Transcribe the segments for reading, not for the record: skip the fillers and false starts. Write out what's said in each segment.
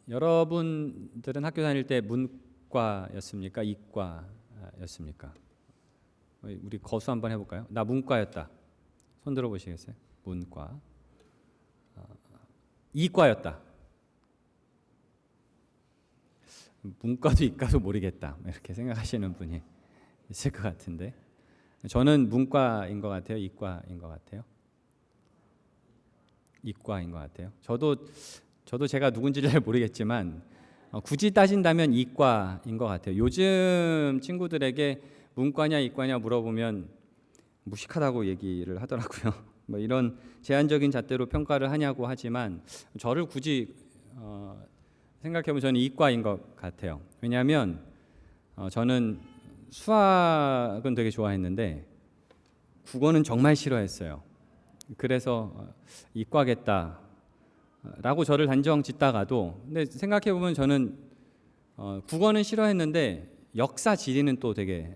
여러분들은 학교 다닐 때 문과였습니까? 이과였습니까? 우리 거수 한번 해볼까요? 나 문과였다. 손 들어보시겠어요? 문과. 이과였다. 문과도 이과도 모르겠다. 이렇게 생각하시는 분이 있을 것 같은데, 저는 문과인 것 같아요. 이과인 것 같아요. 이과인 것 같아요. 저도 제가 누군지를 잘 모르겠지만 굳이 따진다면 이과인 것 같아요. 요즘 친구들에게 문과냐 이과냐 물어보면 무식하다고 얘기를 하더라고요. 뭐 이런 제한적인 잣대로 평가를 하냐고 하지만 저를 굳이 생각해보면 저는 이과인 것 같아요. 왜냐하면 저는 수학은 되게 좋아했는데 국어는 정말 싫어했어요. 그래서 이과겠다 라고 저를 단정 짓다가도, 근데 생각해보면 저는 국어는 싫어했는데 역사 지리는 또 되게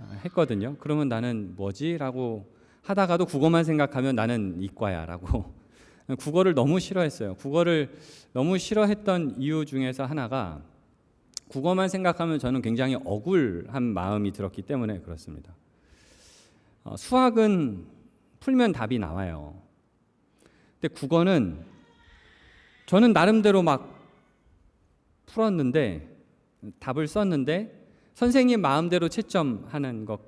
좋아했거든요. 그러면 나는 뭐지? 라고 하다가도 국어만 생각하면 나는 이과야 라고 국어를 너무 싫어했어요. 국어를 너무 싫어했던 이유 중에서 하나가 국어만 생각하면 저는 굉장히 억울한 마음이 들었기 때문에 그렇습니다. 수학은 풀면 답이 나와요. 근데 국어는 저는 나름대로 막 풀었는데, 답을 썼는데 선생님 마음대로 채점하는 것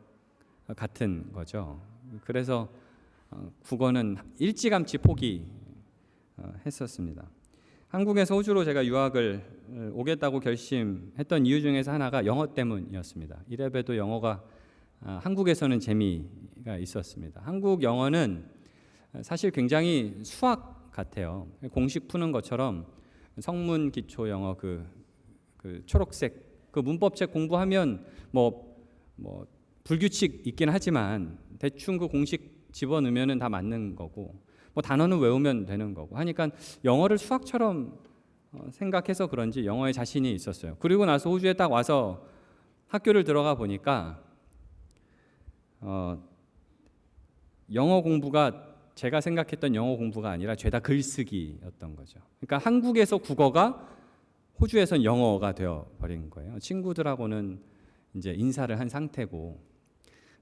같은 거죠. 그래서 국어는 일찌감치 포기했었습니다. 한국에서 호주로 제가 유학을 오겠다고 결심했던 이유 중에서 하나가 영어 때문이었습니다. 이래봬도 영어가 한국에서는 재미가 있었습니다. 한국 영어는 사실 굉장히 수학 같아요. 공식 푸는 것처럼 성문 기초 영어 그 초록색 그 문법책 공부하면 뭐 불규칙 있긴 하지만 대충 그 공식 집어넣으면 다 맞는 거고, 뭐 단어는 외우면 되는 거고 하니까 영어를 수학처럼 생각해서 그런지 영어에 자신이 있었어요. 그리고 나서 호주에 딱 와서 학교를 들어가 보니까 영어 공부가 제가 생각했던 영어 공부가 아니라 죄다 글쓰기였던 거죠. 그러니까 한국에서 국어가 호주에선 영어가 되어버린 거예요. 친구들하고는 이제 인사를 한 상태고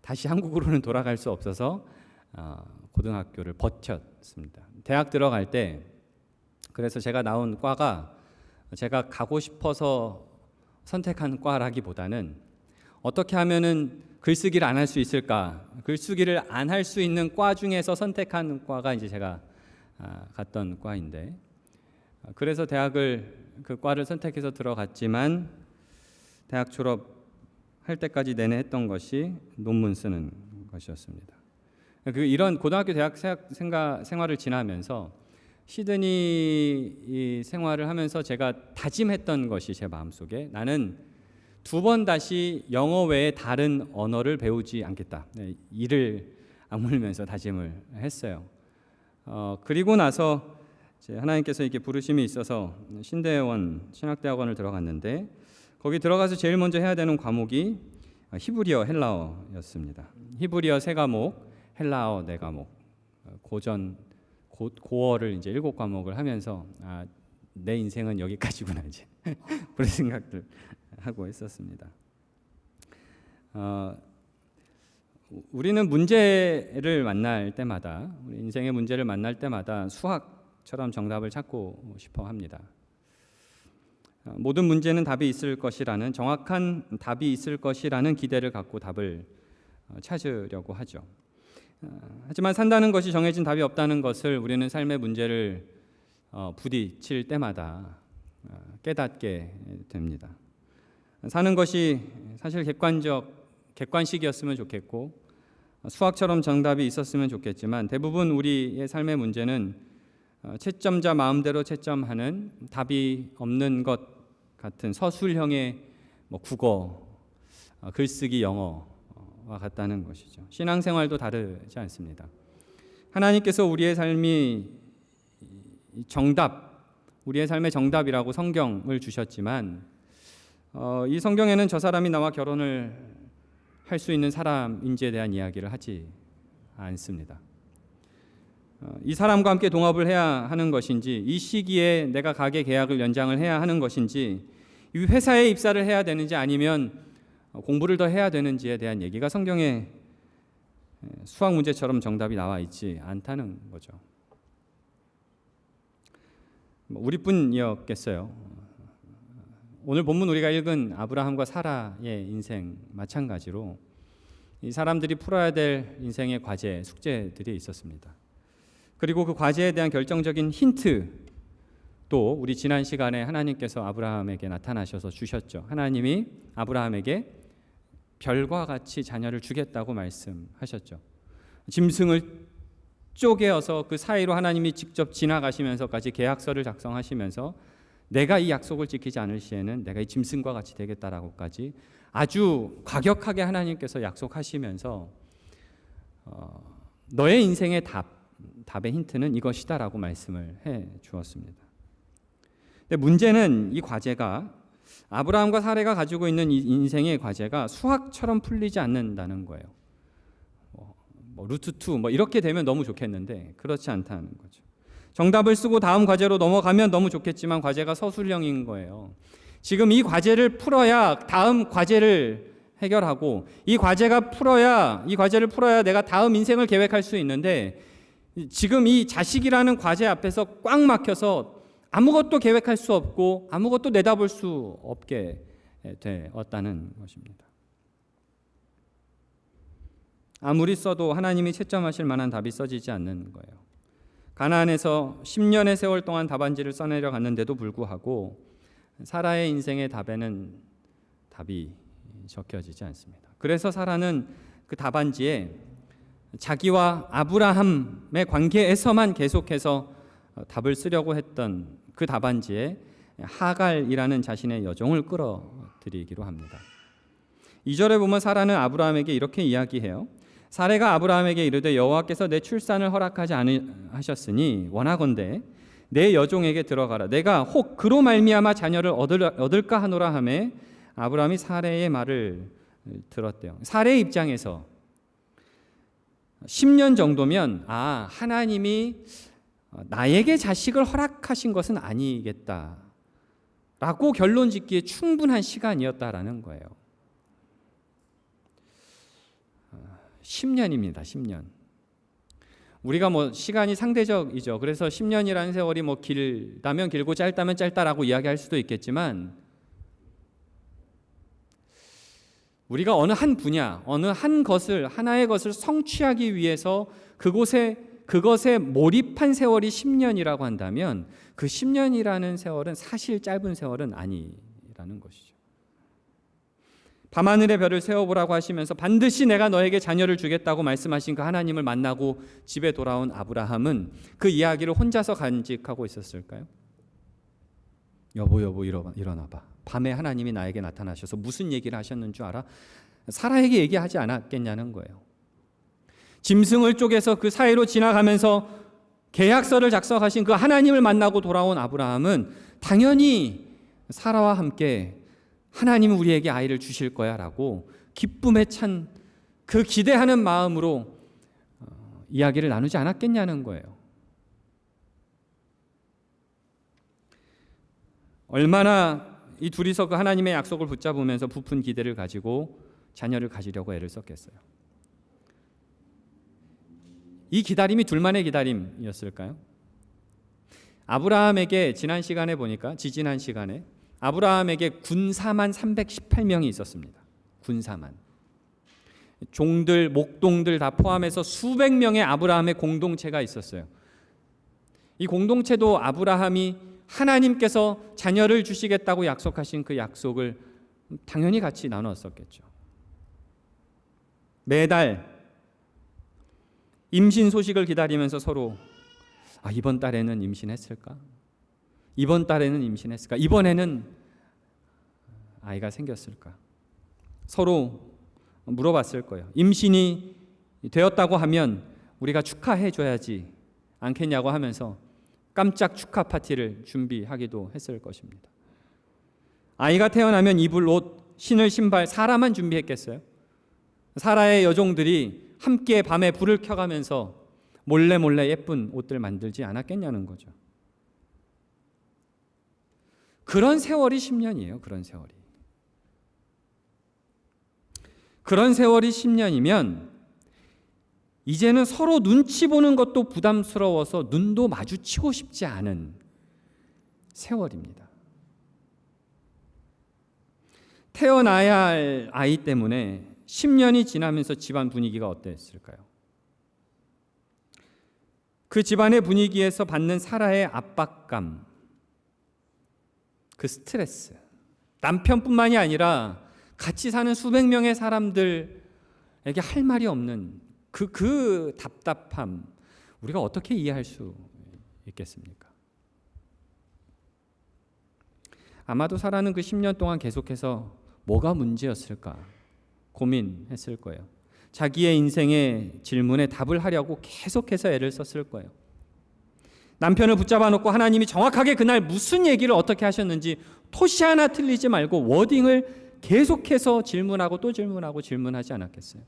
다시 한국으로는 돌아갈 수 없어서 고등학교를 버텼습니다. 대학 들어갈 때 그래서 제가 나온 과가 제가 가고 싶어서 선택한 과라기보다는 어떻게 하면은 글쓰기를 안 할 수 있을까? 글쓰기를 안 할 수 있는 과 중에서 선택한 과가 이제 제가 갔던 과인데, 그래서 대학을 그 과를 선택해서 들어갔지만 대학 졸업할 때까지 내내 했던 것이 논문 쓰는 것이었습니다. 이런 고등학교 대학 생활을 지나면서 시드니 생활을 하면서 제가 다짐했던 것이 제 마음속에, 나는 2번 다시 영어 외에 다른 언어를 배우지 않겠다. 이를 악물면서 다짐을 했어요. 그리고 나서 하나님께서 이렇게 부르심이 있어서 신대원 신학대학원을 들어갔는데, 거기 들어가서 제일 먼저 해야 되는 과목이 히브리어, 헬라어였습니다. 히브리어 3과목, 헬라어 4과목, 고어를 이제 7과목을 하면서 내 인생은 여기까지구나 이제 그런 생각들 하고 있었습니다. 우리는 문제를 만날 때마다, 우리 인생의 문제를 만날 때마다 수학처럼 정답을 찾고 싶어 합니다. 모든 문제는 답이 있을 것이라는, 정확한 답이 있을 것이라는 기대를 갖고 답을 찾으려고 하죠. 하지만 산다는 것이 정해진 답이 없다는 것을 우리는 삶의 문제를 부딪힐 때마다 깨닫게 됩니다. 사는 것이 사실 객관식이었으면 좋겠고 수학처럼 정답이 있었으면 좋겠지만, 대부분 우리의 삶의 문제는 채점자 마음대로 채점하는 답이 없는 것 같은 서술형의 국어, 글쓰기, 영어와 같다는 것이죠. 신앙생활도 다르지 않습니다. 하나님께서 우리의 삶이 우리의 삶의 정답이라고 성경을 주셨지만, 이 성경에는 저 사람이 나와 결혼을 할 수 있는 사람인지에 대한 이야기를 하지 않습니다. 이 사람과 함께 동업을 해야 하는 것인지, 이 시기에 내가 가게 계약을 연장을 해야 하는 것인지, 이 회사에 입사를 해야 되는지 아니면 공부를 더 해야 되는지에 대한 얘기가 성경에 수학 문제처럼 정답이 나와 있지 않다는 거죠. 우리뿐이었겠어요. 오늘 본문 우리가 읽은 아브라함과 사라의 인생 마찬가지로 이 사람들이 풀어야 될 인생의 과제, 숙제들이 있었습니다. 그리고 그 과제에 대한 결정적인 힌트도 우리 지난 시간에 하나님께서 아브라함에게 나타나셔서 주셨죠. 하나님이 아브라함에게 별과 같이 자녀를 주겠다고 말씀하셨죠. 짐승을 쪼개어서 그 사이로 하나님이 직접 지나가시면서까지 계약서를 작성하시면서 내가 이 약속을 지키지 않을 시에는 내가 이 짐승과 같이 되겠다라고까지 아주 과격하게 하나님께서 약속하시면서 너의 인생의 답의 힌트는 이것이다라고 말씀을 해 주었습니다. 근데 문제는 이 과제가 아브라함과 사레가 가지고 있는 이 인생의 과제가 수학처럼 풀리지 않는다는 거예요. 루트 2 이렇게 되면 너무 좋겠는데 그렇지 않다는 거죠. 정답을 쓰고 다음 과제로 넘어가면 너무 좋겠지만 과제가 서술형인 거예요. 지금 이 과제를 풀어야 다음 과제를 해결하고 이 과제를 풀어야 내가 다음 인생을 계획할 수 있는데 지금 이 자식이라는 과제 앞에서 꽉 막혀서 아무것도 계획할 수 없고 아무것도 내다볼 수 없게 되었다는 것입니다. 아무리 써도 하나님이 채점하실 만한 답이 써지지 않는 거예요. 가나안에서 10년의 세월 동안 답안지를 써내려 갔는데도 불구하고 사라의 인생의 답에는 답이 적혀지지 않습니다. 그래서 사라는 그 답안지에 자기와 아브라함의 관계에서만 계속해서 답을 쓰려고 했던 그 답안지에 하갈이라는 자신의 여종을 끌어들이기로 합니다. 2절에 보면 사라는 아브라함에게 이렇게 이야기해요. 사레가 아브라함에게 이르되 여호와께서 내 출산을 허락하지 않으셨으니 원하건대 내 여종에게 들어가라. 내가 혹 그로 말미암아 자녀를 얻을까 하노라 하매 아브라함이 사레의 말을 들었대요. 사레의 입장에서 10년 정도면 하나님이 나에게 자식을 허락하신 것은 아니겠다라고 결론 짓기에 충분한 시간이었다라는 거예요. 10년입니다. 10년. 우리가 시간이 상대적이죠. 그래서 10년이라는 세월이 길다면 길고 짧다면 짧다라고 이야기할 수도 있겠지만 우리가 어느 한 분야, 하나의 것을 성취하기 위해서 그것에 몰입한 세월이 10년이라고 한다면 그 10년이라는 세월은 사실 짧은 세월은 아니라는 것이죠. 밤하늘의 별을 세어보라고 하시면서 반드시 내가 너에게 자녀를 주겠다고 말씀하신 그 하나님을 만나고 집에 돌아온 아브라함은 그 이야기를 혼자서 간직하고 있었을까요? 여보 일어나봐. 밤에 하나님이 나에게 나타나셔서 무슨 얘기를 하셨는 줄 알아? 사라에게 얘기하지 않았겠냐는 거예요. 짐승을 쪼개서 그 사이로 지나가면서 계약서를 작성하신 그 하나님을 만나고 돌아온 아브라함은 당연히 사라와 함께 하나님은 우리에게 아이를 주실 거야 라고 기쁨에 찬 그 기대하는 마음으로 이야기를 나누지 않았겠냐는 거예요. 얼마나 이 둘이서 그 하나님의 약속을 붙잡으면서 부푼 기대를 가지고 자녀를 가지려고 애를 썼겠어요. 이 기다림이 둘만의 기다림이었을까요? 아브라함에게 지지난 시간에 아브라함에게 군사만 318명이 있었습니다. 군사만. 종들, 목동들 다 포함해서 수백 명의 아브라함의 공동체가 있었어요. 이 공동체도 아브라함이 하나님께서 자녀를 주시겠다고 약속하신 그 약속을 당연히 같이 나눴었겠죠. 매달 임신 소식을 기다리면서 서로 이번 달에는 임신했을까? 이번에는 아이가 생겼을까? 서로 물어봤을 거예요. 임신이 되었다고 하면 우리가 축하해 줘야지 않겠냐고 하면서 깜짝 축하 파티를 준비하기도 했을 것입니다. 아이가 태어나면 입을 옷, 신을 신발, 사라만 준비했겠어요? 사라의 여종들이 함께 밤에 불을 켜가면서 몰래 몰래 예쁜 옷들 만들지 않았겠냐는 거죠. 그런 세월이 10년이에요. 그런 세월이. 그런 세월이 10년이면 이제는 서로 눈치 보는 것도 부담스러워서 눈도 마주치고 싶지 않은 세월입니다. 태어나야 할 아이 때문에 10년이 지나면서 집안 분위기가 어땠을까요? 그 집안의 분위기에서 받는 사라의 압박감, 그 스트레스, 남편뿐만이 아니라 같이 사는 수백 명의 사람들에게 할 말이 없는 그 답답함, 우리가 어떻게 이해할 수 있겠습니까? 아마도 사라는 그 10년 동안 계속해서 뭐가 문제였을까 고민했을 거예요. 자기의 인생의 질문에 답을 하려고 계속해서 애를 썼을 거예요. 남편을 붙잡아 놓고 하나님이 정확하게 그날 무슨 얘기를 어떻게 하셨는지 토시 하나 틀리지 말고 워딩을 계속해서 질문하고 또 질문하고 질문하지 않았겠어요?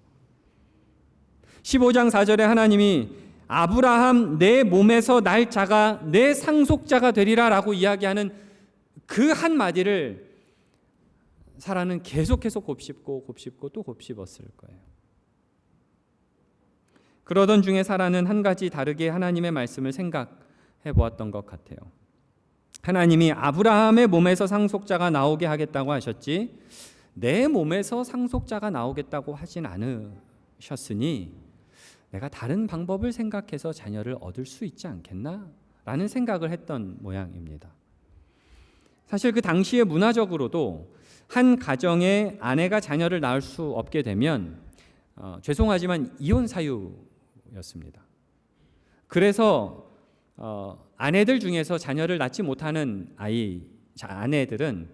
15장 4절에 하나님이 아브라함 내 몸에서 날 자가 내 상속자가 되리라 라고 이야기하는 그 한마디를 사라는 계속해서 곱씹고 또 곱씹었을 거예요. 그러던 중에 사라는 한 가지 다르게 하나님의 말씀을 생각해 보았던 것 같아요. 하나님이 아브라함의 몸에서 상속자가 나오게 하겠다고 하셨지 내 몸에서 상속자가 나오겠다고 하진 않으셨으니 내가 다른 방법을 생각해서 자녀를 얻을 수 있지 않겠나? 라는 생각을 했던 모양입니다. 사실 그 당시에 문화적으로도 한 가정의 아내가 자녀를 낳을 수 없게 되면 죄송하지만 이혼 사유였습니다. 그래서 아내들 중에서 자녀를 낳지 못하는 아내들은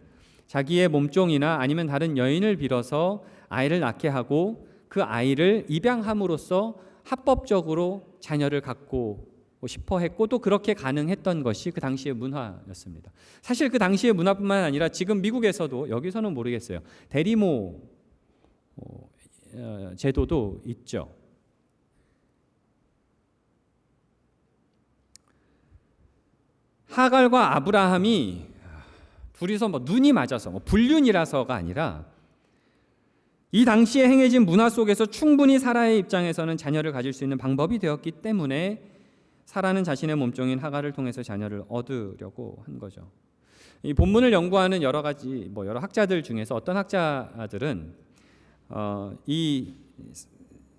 자기의 몸종이나 아니면 다른 여인을 빌어서 아이를 낳게 하고 그 아이를 입양함으로써 합법적으로 자녀를 갖고 싶어 했고 또 그렇게 가능했던 것이 그 당시의 문화였습니다. 사실 그 당시의 문화뿐만 아니라 지금 미국에서도 여기서는 모르겠어요. 대리모 제도도 있죠. 하갈과 아브라함이 둘이서 눈이 맞아서 불륜이라서가 아니라 이 당시에 행해진 문화 속에서 충분히 사라의 입장에서는 자녀를 가질 수 있는 방법이 되었기 때문에 사라는 자신의 몸종인 하갈을 통해서 자녀를 얻으려고 한 거죠. 이 본문을 연구하는 여러 학자들 중에서 어떤 학자들은 이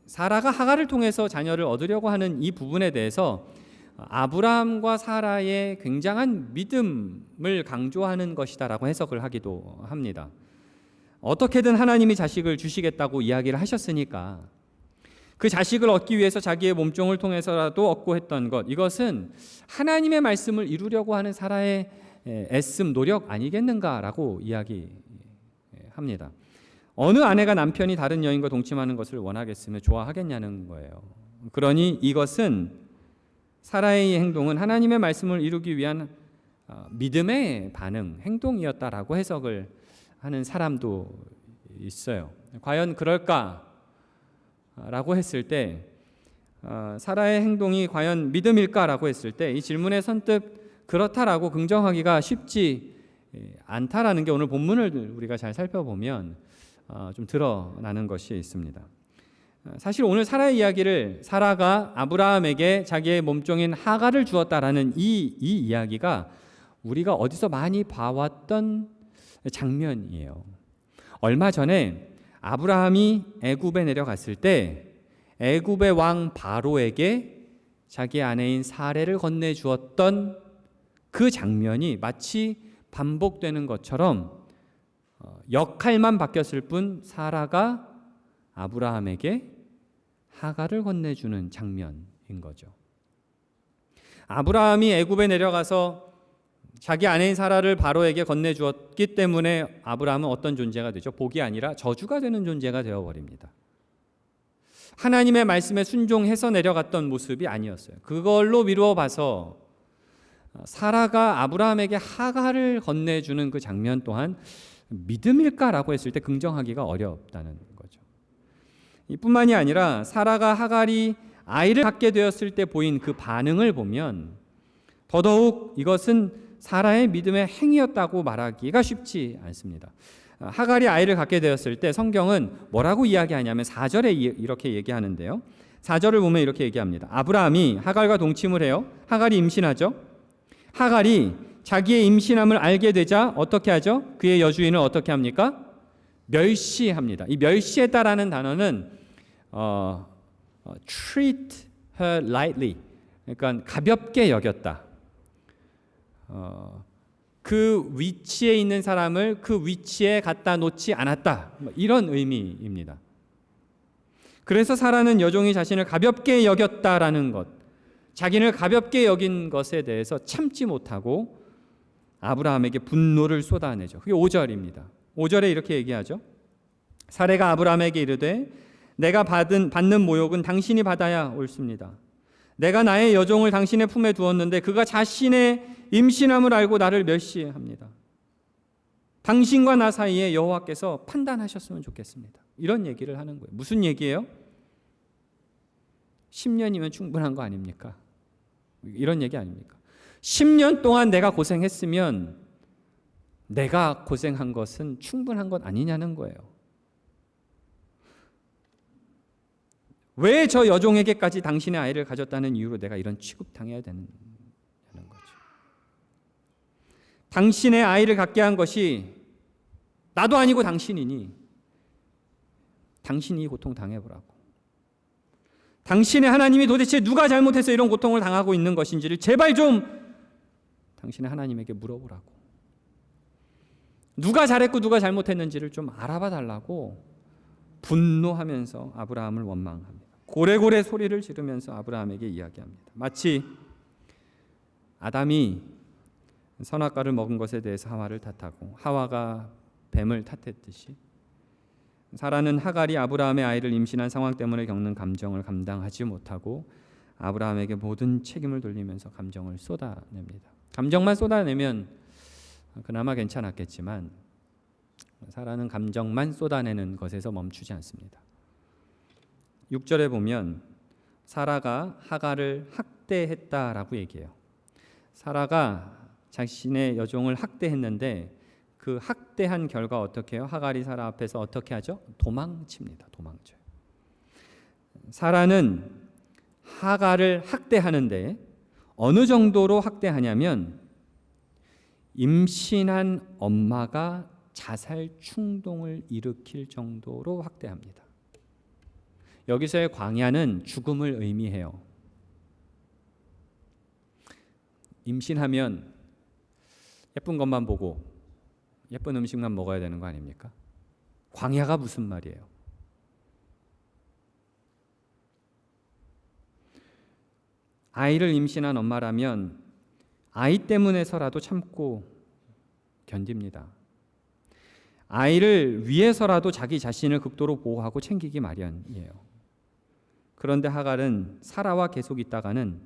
사라가 하갈을 통해서 자녀를 얻으려고 하는 이 부분에 대해서 아브라함과 사라의 굉장한 믿음을 강조하는 것이다라고 해석을 하기도 합니다. 어떻게든 하나님이 자식을 주시겠다고 이야기를 하셨으니까 그 자식을 얻기 위해서 자기의 몸종을 통해서라도 얻고 했던 것, 이것은 하나님의 말씀을 이루려고 하는 사라의 애씀, 노력 아니겠는가라고 이야기합니다. 어느 아내가 남편이 다른 여인과 동침하는 것을 원하겠으며 좋아하겠냐는 거예요. 그러니 이것은 사라의 행동은 하나님의 말씀을 이루기 위한 믿음의 반응, 행동이었다라고 해석을 하는 사람도 있어요. 과연 그럴까라고 했을 때 사라의 행동이 과연 믿음일까라고 했을 때 이 질문에 선뜻 그렇다라고 긍정하기가 쉽지 않다라는 게 오늘 본문을 우리가 잘 살펴보면 좀 드러나는 것이 있습니다. 사실 오늘 사라의 이야기를 사라가 아브라함에게 자기의 몸종인 하갈을 주었다라는 이 이야기가 우리가 어디서 많이 봐왔던 장면이에요. 얼마 전에 아브라함이 애굽에 내려갔을 때 애굽의 왕 바로에게 자기 아내인 사레를 건네주었던 그 장면이 마치 반복되는 것처럼 역할만 바뀌었을 뿐 사라가 아브라함에게 하갈을 건네주는 장면인 거죠. 아브라함이 애굽에 내려가서 자기 아내인 사라를 바로에게 건네주었기 때문에 아브라함은 어떤 존재가 되죠? 복이 아니라 저주가 되는 존재가 되어버립니다. 하나님의 말씀에 순종해서 내려갔던 모습이 아니었어요. 그걸로 미루어 봐서 사라가 아브라함에게 하갈을 건네주는 그 장면 또한 믿음일까라고 했을 때 긍정하기가 어렵다는 거죠. 이뿐만이 아니라 사라가 하갈이 아이를 갖게 되었을 때 보인 그 반응을 보면 더더욱 이것은 사라의 믿음의 행위였다고 말하기가 쉽지 않습니다. 하갈이 아이를 갖게 되었을 때 성경은 뭐라고 이야기하냐면 4절에 이렇게 얘기하는데요. 4절을 보면 이렇게 얘기합니다. 아브라함이 하갈과 동침을 해요. 하갈이 임신하죠. 하갈이 자기의 임신함을 알게 되자 어떻게 하죠? 그의 여주인을 어떻게 합니까? 멸시합니다. 이 멸시했다라는 단어는 treat her lightly, 그러니까 가볍게 여겼다. 그 위치에 있는 사람을 그 위치에 갖다 놓지 않았다. 이런 의미입니다. 그래서 사라는 여종이 자신을 가볍게 여겼다라는 것, 자기를 가볍게 여긴 것에 대해서 참지 못하고 아브라함에게 분노를 쏟아내죠. 그게 5절입니다. 5절에 이렇게 얘기하죠. 사레가 아브라함에게 이르되 내가 받는 모욕은 당신이 받아야 옳습니다. 내가 나의 여종을 당신의 품에 두었는데 그가 자신의 임신함을 알고 나를 멸시합니다. 당신과 나 사이에 여호와께서 판단하셨으면 좋겠습니다. 이런 얘기를 하는 거예요. 무슨 얘기예요? 10년이면 충분한 거 아닙니까? 이런 얘기 아닙니까? 10년 동안 내가 고생했으면 내가 고생한 것은 충분한 것 아니냐는 거예요. 왜 저 여종에게까지 당신의 아이를 가졌다는 이유로 내가 이런 취급당해야 되는 거죠. 당신의 아이를 갖게 한 것이 나도 아니고 당신이니 당신이 고통 당해보라고. 당신의 하나님이 도대체 누가 잘못해서 이런 고통을 당하고 있는 것인지를 제발 좀 당신의 하나님에게 물어보라고. 누가 잘했고 누가 잘못했는지를 좀 알아봐 달라고 분노하면서 아브라함을 원망합니다. 고래고래 소리를 지르면서 아브라함에게 이야기합니다. 마치 아담이 선악과를 먹은 것에 대해서 하와를 탓하고 하와가 뱀을 탓했듯이 사라는 하갈이 아브라함의 아이를 임신한 상황 때문에 겪는 감정을 감당하지 못하고 아브라함에게 모든 책임을 돌리면서 감정을 쏟아냅니다. 감정만 쏟아내면 그나마 괜찮았겠지만 사라는 감정만 쏟아내는 것에서 멈추지 않습니다. 6절에 보면 사라가 하갈을 학대했다라고 얘기해요. 사라가 자신의 여종을 학대했는데 그 학대한 결과 어떻게 해요? 하갈이 사라 앞에서 어떻게 하죠? 도망칩니다. 도망쳐요. 사라는 하갈을 학대하는데 어느 정도로 학대하냐면 임신한 엄마가 자살 충동을 일으킬 정도로 학대합니다. 여기서의 광야는 죽음을 의미해요. 임신하면 예쁜 것만 보고 예쁜 음식만 먹어야 되는 거 아닙니까? 광야가 무슨 말이에요? 아이를 임신한 엄마라면 아이 때문에서라도 참고 견딥니다. 아이를 위해서라도 자기 자신을 극도로 보호하고 챙기기 마련이에요. 그런데 하갈은 사라와 계속 있다가는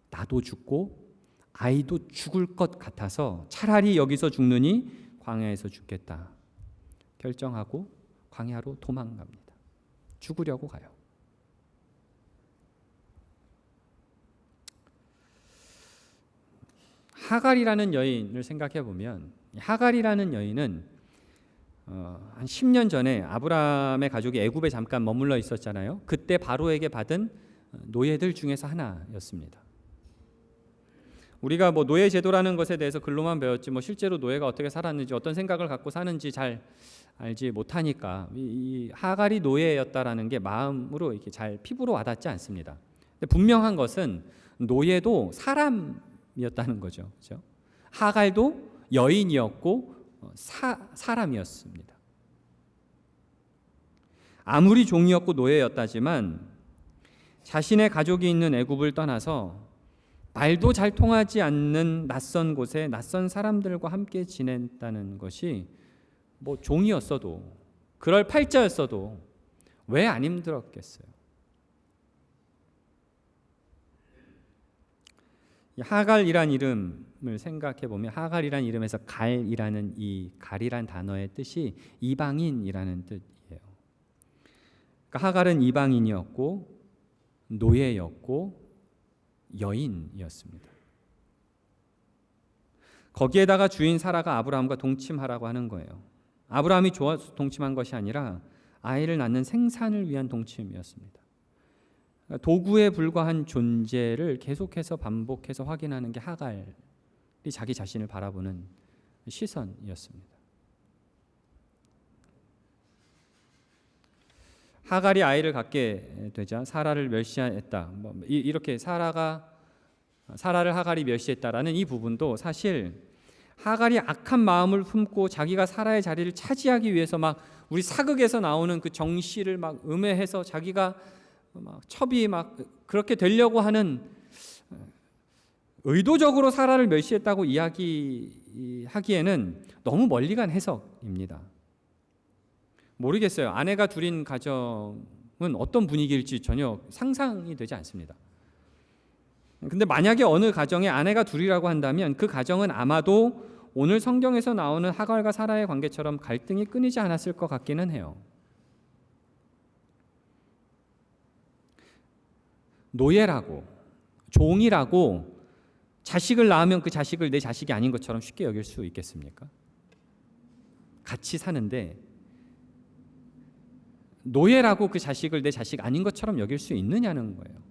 나도 죽고 아이도 죽을 것 같아서 차라리 여기서 죽느니 광야에서 죽겠다 결정하고 광야로 도망갑니다. 죽으려고 가요. 하갈이라는 여인을 생각해 보면 하갈이라는 여인은 한 10년 전에 아브라함의 가족이 애굽에 잠깐 머물러 있었잖아요. 그때 바로에게 받은 노예들 중에서 하나였습니다. 우리가 뭐 노예 제도라는 것에 대해서 글로만 배웠지 뭐 실제로 노예가 어떻게 살았는지 어떤 생각을 갖고 사는지 잘 알지 못하니까 이 하갈이 노예였다라는 게 마음으로 이렇게 잘 피부로 와닿지 않습니다. 근데 분명한 것은 노예도 사람이었다는 거죠. 그렇죠? 하갈도 여인이었고 사람이었습니다. 아무리 종이었고 노예였다지만 자신의 가족이 있는 애굽을 떠나서 말도 잘 통하지 않는 낯선 곳에 낯선 사람들과 함께 지냈다는 것이 뭐 종이었어도 그럴 팔자였어도 왜 안 힘들었겠어요? 하갈이란 이름을 생각해 보면 하갈이란 이름에서 갈이라는 이 갈이란 단어의 뜻이 이방인이라는 뜻이에요. 그러니까 하갈은 이방인이었고 노예였고 여인이었습니다. 거기에다가 주인 사라가 아브라함과 동침하라고 하는 거예요. 아브라함이 좋아서 동침한 것이 아니라 아이를 낳는 생산을 위한 동침이었습니다. 도구에 불과한 존재를 계속해서 반복해서 확인하는 게 하갈이 자기 자신을 바라보는 시선이었습니다. 하갈이 아이를 갖게 되자 사라를 멸시했다. 이렇게 사라를 하갈이 멸시했다라는 이 부분도 사실 하갈이 악한 마음을 품고 자기가 사라의 자리를 차지하기 위해서 막 우리 사극에서 나오는 그 정씨를 막 음해해서 자기가 막 첩이 막 그렇게 되려고 하는, 의도적으로 사라를 멸시했다고 이야기하기에는 너무 멀리 간 해석입니다. 모르겠어요. 아내가 둘인 가정은 어떤 분위기일지 전혀 상상이 되지 않습니다. 근데 만약에 어느 가정에 아내가 둘이라고 한다면 그 가정은 아마도 오늘 성경에서 나오는 하갈과 사라의 관계처럼 갈등이 끊이지 않았을 것 같기는 해요. 노예라고, 종이라고 자식을 낳으면 그 자식을 내 자식이 아닌 것처럼 쉽게 여길 수 있겠습니까? 같이 사는데 노예라고 그 자식을 내 자식 아닌 것처럼 여길 수 있느냐는 거예요.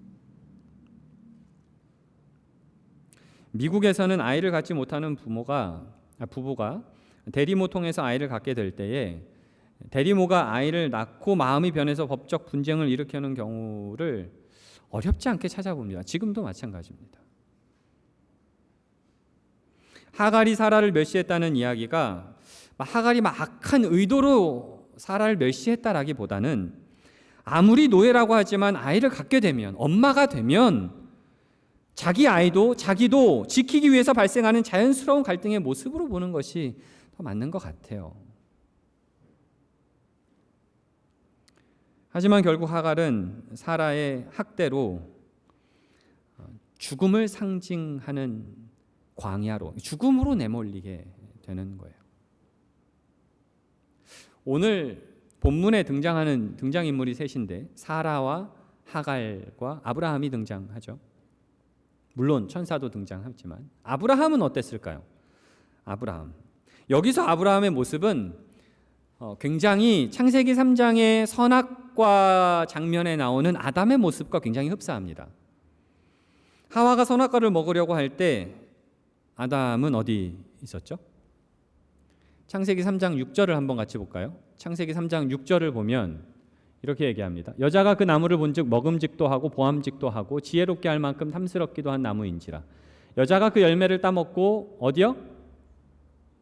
미국에서는 아이를 갖지 못하는 부부가 대리모 통해서 아이를 갖게 될 때에 대리모가 아이를 낳고 마음이 변해서 법적 분쟁을 일으키는 경우를 어렵지 않게 찾아봅니다. 지금도 마찬가지입니다. 하갈이 사라를 멸시했다는 이야기가 하갈이 막 악한 의도로 사라를 멸시했다라기보다는 아무리 노예라고 하지만 아이를 갖게 되면, 엄마가 되면 자기 아이도 자기도 지키기 위해서 발생하는 자연스러운 갈등의 모습으로 보는 것이 더 맞는 것 같아요. 하지만 결국 하갈은 사라의 학대로 죽음을 상징하는 광야로, 죽음으로 내몰리게 되는 거예요. 오늘 본문에 등장하는 등장인물이 셋인데 사라와 하갈과 아브라함이 등장하죠. 물론 천사도 등장하지만 아브라함은 어땠을까요? 여기서 아브라함의 모습은 굉장히 창세기 3장의 선악과 장면에 나오는 아담의 모습과 굉장히 흡사합니다. 하와가 선악과를 먹으려고 할 때 아담은 어디 있었죠? 창세기 3장 6절을 한번 같이 볼까요? 창세기 3장 6절을 보면 이렇게 얘기합니다. 여자가 그 나무를 본즉 먹음직도 하고 보암직도 하고 지혜롭게 할 만큼 탐스럽기도 한 나무인지라. 여자가 그 열매를 따먹고 어디요?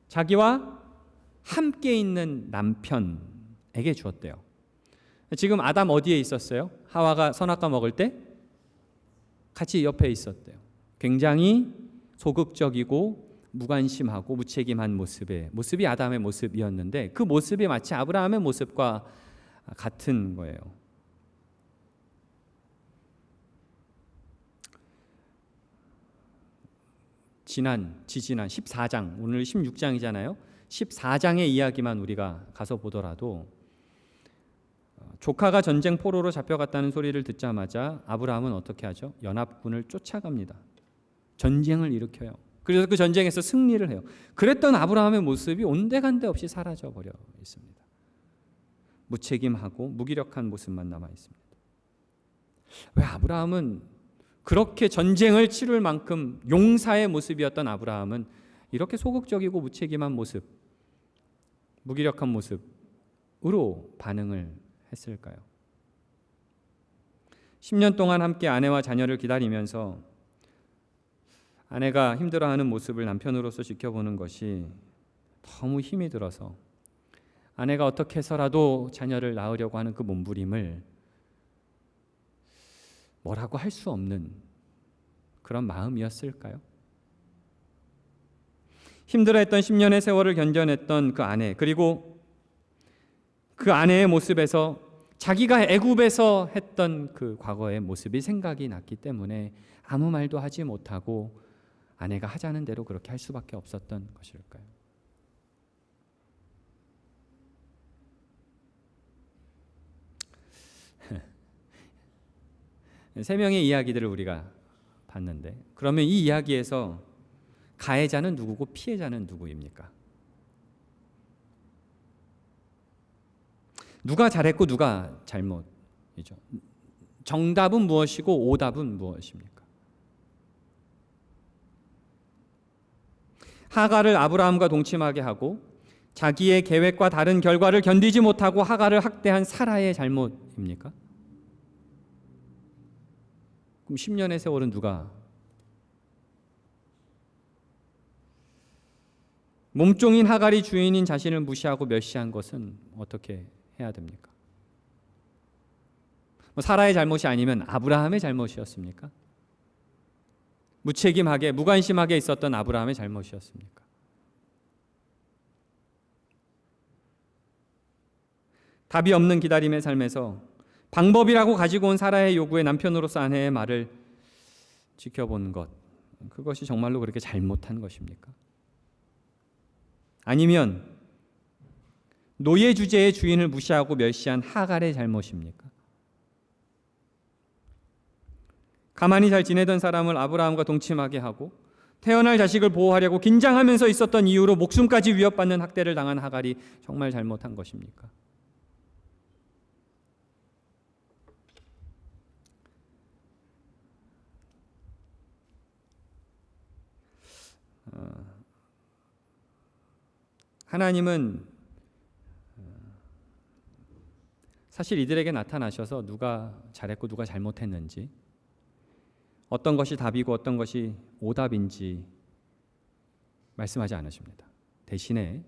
자기와 함께 있는 남편에게 주었대요. 지금 아담 어디에 있었어요? 하와가 선악과 먹을 때 같이 옆에 있었대요. 굉장히 소극적이고 무관심하고 무책임한 모습이 아담의 모습이었는데 그 모습이 마치 아브라함의 모습과 같은 거예요. 지지난 14장, 오늘 16장이잖아요. 14장의 이야기만 우리가 가서 보더라도 조카가 전쟁 포로로 잡혀갔다는 소리를 듣자마자 아브라함은 어떻게 하죠? 연합군을 쫓아갑니다. 전쟁을 일으켜요. 그래서 그 전쟁에서 승리를 해요. 그랬던 아브라함의 모습이 온데간데 없이 사라져 버려 있습니다. 무책임하고 무기력한 모습만 남아 있습니다. 왜 아브라함은 그렇게 전쟁을 치룰 만큼 용사의 모습이었던 아브라함은 이렇게 소극적이고 무책임한 모습, 무기력한 모습으로 반응을 했을까요? 10년 동안 함께 아내와 자녀를 기다리면서 아내가 힘들어하는 모습을 남편으로서 지켜보는 것이 너무 힘이 들어서 아내가 어떻게 해서라도 자녀를 낳으려고 하는 그 몸부림을 뭐라고 할 수 없는 그런 마음이었을까요? 힘들어했던 10년의 세월을 견뎌냈던 그 아내, 그리고 그 아내의 모습에서 자기가 애굽에서 했던 그 과거의 모습이 생각이 났기 때문에 아무 말도 하지 못하고 아내가 하자는 대로 그렇게 할 수밖에 없었던 것일까요? 세 명의 이야기들을 우리가 봤는데, 그러면 이 이야기에서 가해자는 누구고 피해자는 누구입니까? 누가 잘했고 누가 잘못이죠. 정답은 무엇이고 오답은 무엇입니까? 하갈을 아브라함과 동침하게 하고 자기의 계획과 다른 결과를 견디지 못하고 하갈을 학대한 사라의 잘못입니까? 그럼 10년의 세월은 누가? 몸종인 하갈이 주인인 자신을 무시하고 멸시한 것은 어떻게 해야 됩니까? 사라의 잘못이 아니면 아브라함의 잘못이었습니까? 무책임하게 무관심하게 있었던 아브라함의 잘못이었습니까? 답이 없는 기다림의 삶에서 방법이라고 가지고 온 사라의 요구에 남편으로서 아내의 말을 지켜본 것, 그것이 정말로 그렇게 잘못한 것입니까? 아니면 노예 주제의 주인을 무시하고 멸시한 하갈의 잘못입니까? 가만히 잘 지내던 사람을 아브라함과 동침하게 하고 태어날 자식을 보호하려고 긴장하면서 있었던 이유로 목숨까지 위협받는 학대를 당한 하갈이 정말 잘못한 것입니까? 하나님은 사실 이들에게 나타나셔서 누가 잘했고 누가 잘못했는지, 어떤 것이 답이고 어떤 것이 오답인지 말씀하지 않으십니다. 대신에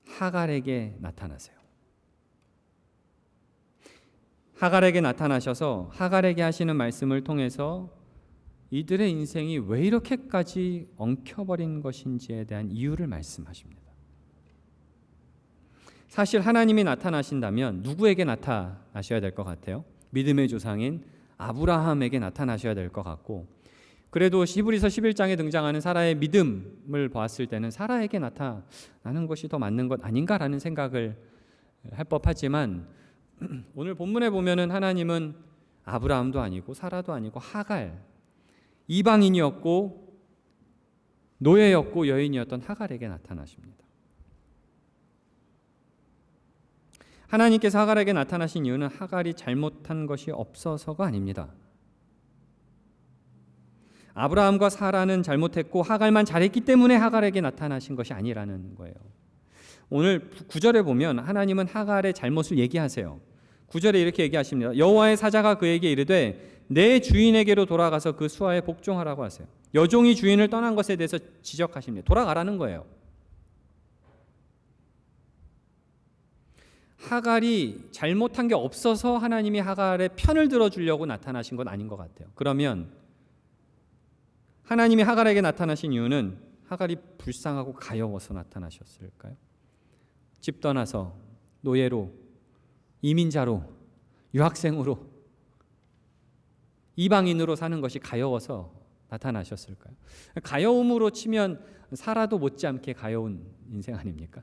하갈에게 나타나세요. 하갈에게 나타나셔서 하갈에게 하시는 말씀을 통해서 이들의 인생이 왜 이렇게까지 엉켜버린 것인지에 대한 이유를 말씀하십니다. 사실 하나님이 나타나신다면 누구에게 나타나셔야 될 것 같아요? 믿음의 조상인 아브라함에게 나타나셔야 될 것 같고, 그래도 히브리서 11장에 등장하는 사라의 믿음을 보았을 때는 사라에게 나타나는 것이 더 맞는 것 아닌가라는 생각을 할 법하지만, 오늘 본문에 보면은 하나님은 아브라함도 아니고 사라도 아니고 하갈, 이방인이었고 노예였고 여인이었던 하갈에게 나타나십니다. 하나님께서 하갈에게 나타나신 이유는 하갈이 잘못한 것이 없어서가 아닙니다. 아브라함과 사라는 잘못했고 하갈만 잘했기 때문에 하갈에게 나타나신 것이 아니라는 거예요. 오늘 9절에 보면 하나님은 하갈의 잘못을 얘기하세요. 9절에 이렇게 얘기하십니다. 여호와의 사자가 그에게 이르되 내 주인에게로 돌아가서 그 수하에 복종하라고 하세요. 여종이 주인을 떠난 것에 대해서 지적하십니다. 돌아가라는 거예요. 하갈이 잘못한 게 없어서 하나님이 하갈의 편을 들어주려고 나타나신 건 아닌 것 같아요. 그러면 하나님이 하갈에게 나타나신 이유는 하갈이 불쌍하고 가여워서 나타나셨을까요? 집 떠나서 노예로, 이민자로, 유학생으로, 이방인으로 사는 것이 가여워서 나타나셨을까요? 가여움으로 치면 사라도 못지않게 가여운 인생 아닙니까?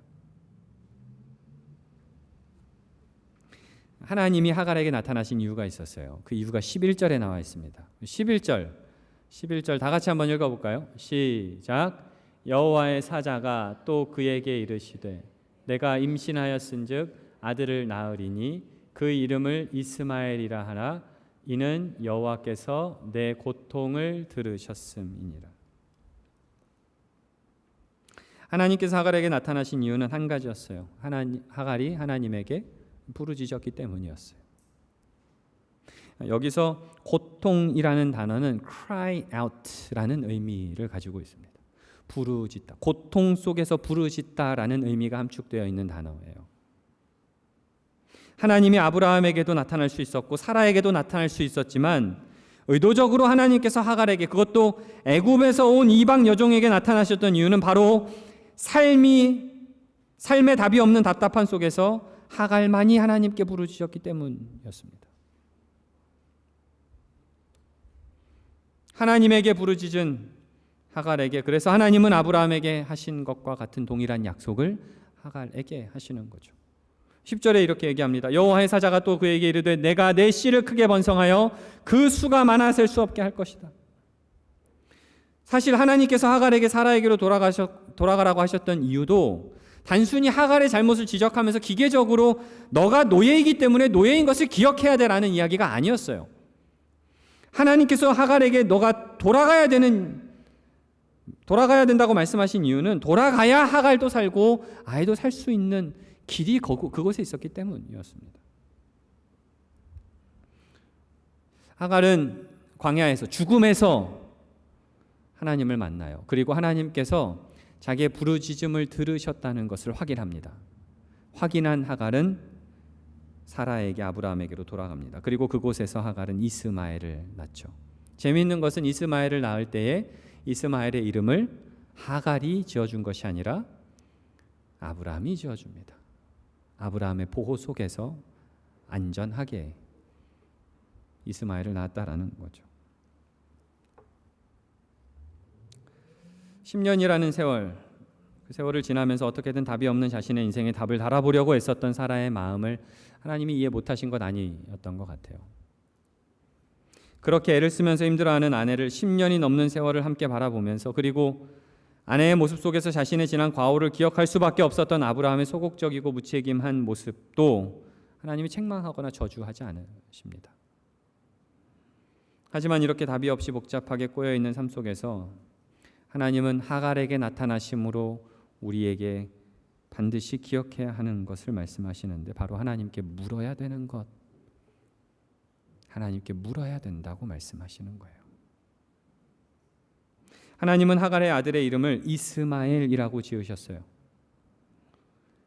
하나님이 하갈에게 나타나신 이유가 있었어요. 그 이유가 11절에 나와 있습니다. 11절 다 같이 한번 읽어볼까요? 시작. 여호와의 사자가 또 그에게 이르시되 내가 임신하였은즉 아들을 낳으리니 그 이름을 이스마엘이라 하라. 이는 여호와께서 내 고통을 들으셨음이니라. 하나님께서 하갈에게 나타나신 이유는 한 가지였어요. 하갈이 하나님에게 부르짖었기 때문이었어요. 여기서 고통이라는 단어는 cry out라는 의미를 가지고 있습니다. 부르짖다, 고통 속에서 부르짖다라는 의미가 함축되어 있는 단어예요. 하나님이 아브라함에게도 나타날 수 있었고 사라에게도 나타날 수 있었지만 의도적으로 하나님께서 하갈에게, 그것도 애굽에서 온 이방 여종에게 나타나셨던 이유는 바로 삶의 답이 없는 답답한 속에서 하갈만이 하나님께 부르짖었기 때문이었습니다. 하나님에게 부르짖은 하갈에게, 그래서 하나님은 아브라함에게 하신 것과 같은 동일한 약속을 하갈에게 하시는 거죠. 10절에 이렇게 얘기합니다. 여호와의 사자가 또 그에게 이르되 내가 내 씨를 크게 번성하여 그 수가 많아 셀 수 없게 할 것이다. 사실 하나님께서 하갈에게 사라에게로 돌아가라고 하셨던 이유도 단순히 하갈의 잘못을 지적하면서 기계적으로 너가 노예이기 때문에 노예인 것을 기억해야 되라는 이야기가 아니었어요. 하나님께서 하갈에게 너가 돌아가야 된다고 말씀하신 이유는 돌아가야 하갈도 살고 아이도 살 수 있는 길이 그곳에 있었기 때문이었습니다. 하갈은 광야에서 죽음에서 하나님을 만나요. 그리고 하나님께서 자기의 부르짖음을 들으셨다는 것을 확인합니다. 확인한 하갈은 사라에게 아브라함에게로 돌아갑니다. 그리고 그곳에서 하갈은 이스마엘을 낳죠. 재미있는 것은 이스마엘을 낳을 때에 이스마엘의 이름을 하갈이 지어준 것이 아니라 아브라함이 지어줍니다. 아브라함의 보호 속에서 안전하게 이스마엘을 낳았다라는 거죠. 10년이라는 세월, 그 세월을 지나면서 어떻게든 답이 없는 자신의 인생에 답을 달아보려고 애썼던 사라의 마음을 하나님이 이해 못하신 것 아니었던 것 같아요. 그렇게 애를 쓰면서 힘들어하는 아내를 10년이 넘는 세월을 함께 바라보면서 그리고 아내의 모습 속에서 자신의 지난 과오를 기억할 수밖에 없었던 아브라함의 소극적이고 무책임한 모습도 하나님이 책망하거나 저주하지 않으십니다. 하지만 이렇게 답이 없이 복잡하게 꼬여있는 삶 속에서 하나님은 하갈에게 나타나심으로 우리에게 반드시 기억해야 하는 것을 말씀하시는데 바로 하나님께 물어야 되는 것, 하나님께 물어야 된다고 말씀하시는 거예요. 하나님은 하갈의 아들의 이름을 이스마엘이라고 지으셨어요.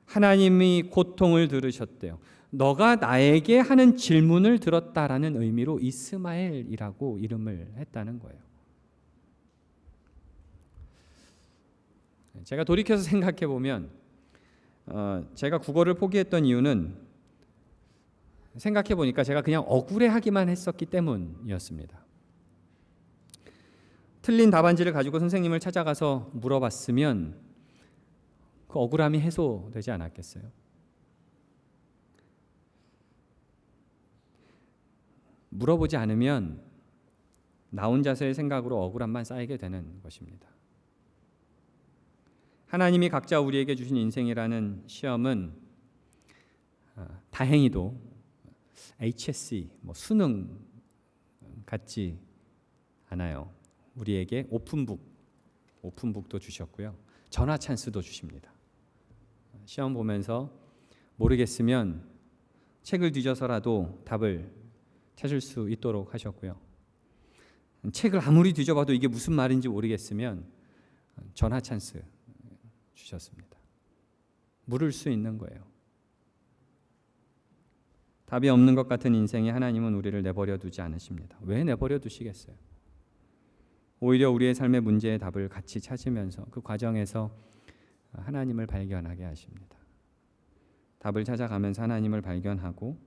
하나님이 고통을 들으셨대요. 너가 나에게 하는 질문을 들었다라는 의미로 이스마엘이라고 이름을 했다는 거예요. 제가 돌이켜서 생각해 보면 제가 국어를 포기했던 이유는 생각해 보니까 제가 그냥 억울해하기만 했었기 때문이었습니다. 틀린 답안지를 가지고 선생님을 찾아가서 물어봤으면 그 억울함이 해소되지 않았겠어요? 물어보지 않으면 나 혼자서의 생각으로 억울함만 쌓이게 되는 것입니다. 하나님이 각자 우리에게 주신 인생이라는 시험은 다행히도 HSE, 수능 같지 않아요. 우리에게 오픈북도 주셨고요. 전화 찬스도 주십니다. 시험 보면서 모르겠으면 책을 뒤져서라도 답을 찾을 수 있도록 하셨고요. 책을 아무리 뒤져봐도 이게 무슨 말인지 모르겠으면 전화 찬스 주셨습니다. 물을 수 있는 거예요. 답이 없는 것 같은 인생에 하나님은 우리를 내버려 두지 않으십니다. 왜 내버려 두시겠어요? 오히려 우리의 삶의 문제의 답을 같이 찾으면서 그 과정에서 하나님을 발견하게 하십니다. 답을 찾아가면서 하나님을 발견하고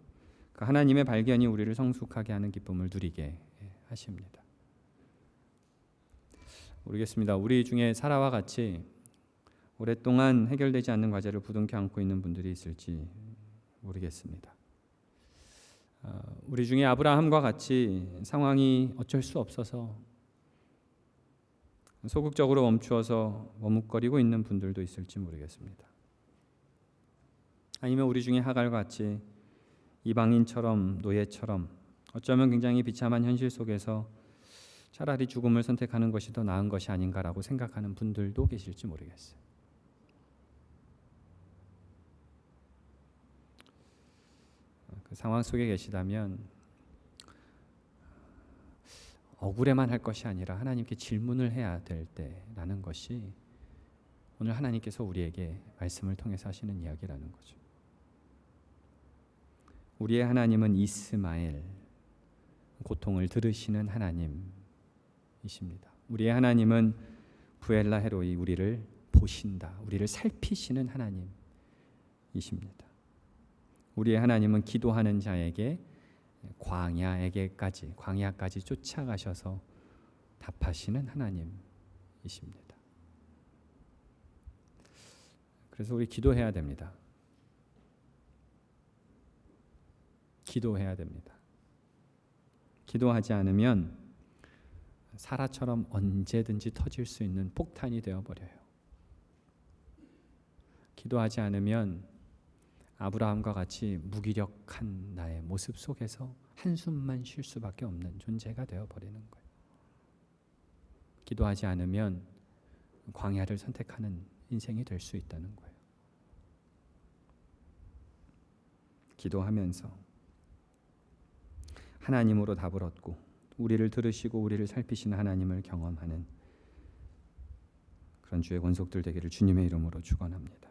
그 하나님의 발견이 우리를 성숙하게 하는 기쁨을 누리게 하십니다. 모르겠습니다. 우리 중에 사라와 같이 오랫동안 해결되지 않는 과제를 부둥켜 안고 있는 분들이 있을지 모르겠습니다. 우리 중에 아브라함과 같이 상황이 어쩔 수 없어서 소극적으로 멈추어서 머뭇거리고 있는 분들도 있을지 모르겠습니다. 아니면 우리 중에 하갈과 같이 이방인처럼 노예처럼 어쩌면 굉장히 비참한 현실 속에서 차라리 죽음을 선택하는 것이 더 나은 것이 아닌가라고 생각하는 분들도 계실지 모르겠어요. 그 상황 속에 계시다면 억울해만 할 것이 아니라 하나님께 질문을 해야 될 때라는 것이 오늘 하나님께서 우리에게 말씀을 통해서 하시는 이야기라는 거죠. 우리의 하나님은 이스마엘, 고통을 들으시는 하나님이십니다. 우리의 하나님은 부엘라 헤로이, 우리를 보신다, 우리를 살피시는 하나님이십니다. 우리의 하나님은 기도하는 자에게 광야까지 쫓아가셔서 답하시는 하나님이십니다. 그래서 우리 기도해야 됩니다. 기도해야 됩니다. 기도하지 않으면 사라처럼 언제든지 터질 수 있는 폭탄이 되어버려요. 기도하지 않으면 아브라함과 같이 무기력한 나의 모습 속에서 한숨만 쉴 수밖에 없는 존재가 되어버리는 거예요. 기도하지 않으면 광야를 선택하는 인생이 될 수 있다는 거예요. 기도하면서 하나님으로 답을 얻고 우리를 들으시고 우리를 살피시는 하나님을 경험하는 그런 주의 권속들 되기를 주님의 이름으로 축원합니다.